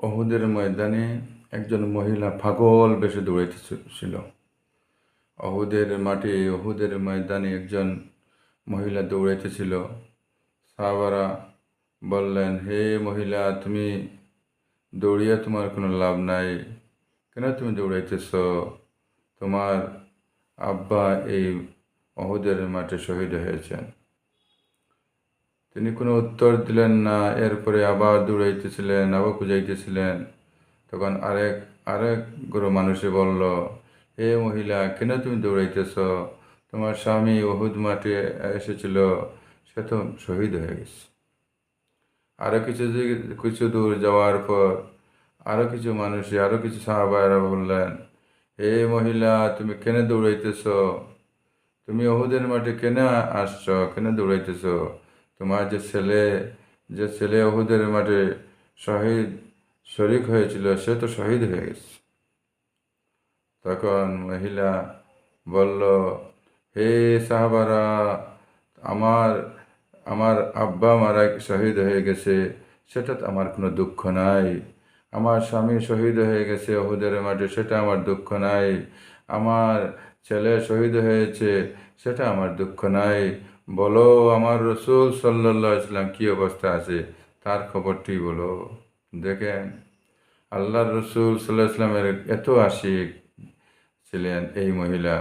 অহুদের ময়দানে একজন মহিলা পাগল বেশে দৌড়াইতেছিল। অহুদের ময়দানে একজন মহিলা দৌড়াইতেছিল। সাহাবারা বললেন, হে মহিলা, তুমি দৌড়িয়ে তোমার কোনো লাভ নাই, কেন তুমি দৌড়াইতেছ? তোমার আব্বা এই অহুদের মাঠে শহীদ হয়েছেন। তিনি কোনো উত্তর দিলেন না। এরপরে আবার দৌড়াইতেছিলেন, আবার খুঁজাইতেছিলেন। তখন আরেক গুরু মানুষে বলল, হে মহিলা, কেন তুমি দৌড়াইতেছ? তোমার স্বামী ওহুদ মাঠে এসেছিল, সে তো শহীদ হয়ে গেছে। আরও কিছু দূর যাওয়ার পর আরও কিছু সাহাবায়রা বললেন, হে মহিলা, তুমি কেন দৌড়াইতেছ? তুমি ওহুদের মাঠে কেন আসছ? কেন দৌড়াইতেছ? তোমার যে ছেলে ওহুদের মাঠে শরিক হয়েছিল, সে তো শহীদ হয়ে গেছে। তখন মহিলা বলল, হে সাহাবারা, আমার আমার আব্বা মারা শহীদ হয়ে গেছে, সেটা তো আমার কোনো দুঃখ নাই। আমার স্বামী শহীদ হয়ে গেছে ওহুদের মাঠে, সেটা আমার দুঃখ নাই। আমার ছেলে শহীদ হয়েছে, সেটা আমার দুঃখ নাই। বলো, আমার রসুল সাল্লাল্লাহু আলাইহি ওয়াসাল্লাম কী অবস্থা আছে, তার খবরটি বলো। দেখেন, আল্লাহর রসুল সাল্লাল্লাহু আলাইহি ওয়াসাল্লামের এত আশিক ছিলেন এই মহিলা।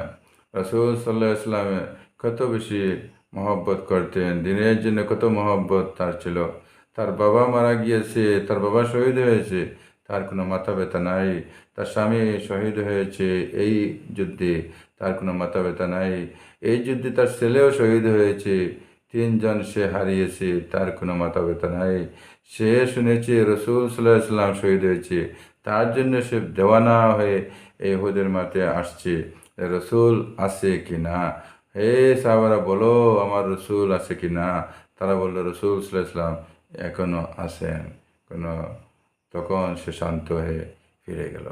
রসুল সাল্লাল্লাহু আলাইহি ওয়াসাল্লামের কত বেশি মহব্বত করতেন, দিনের জন্য কত মহব্বত তার ছিল। তার বাবা মারা গিয়েছে, তার বাবা শহীদ হয়েছে, তার কোনো মাথা ব্যথা নাই। তার স্বামী শহীদ হয়েছে এই যুদ্ধে, তার কোনো মাথা ব্যথা নাই। এই যুদ্ধে তার ছেলেও শহীদ হয়েছে, 3 জন সে হারিয়েছে, তার কোনো মাথা ব্যথা নাই। সে শুনেছে রসুল সাল্লাল্লাহু আলাইহি ওয়াসাল্লাম শহীদ হয়েছে, তার জন্য সে দেওয়ানা হয়ে এই উহুদের মাঠে আসছে। রসুল আছে কি না? হে সাহাবারা, বলো, আমার রসুল আছে কি না? তারা বলল, রসুল সাল্লাল্লাহু আলাইহি ওয়াসাল্লাম এখনো আছেন। তখন সে শান্ত হয়ে ফিরে গেল।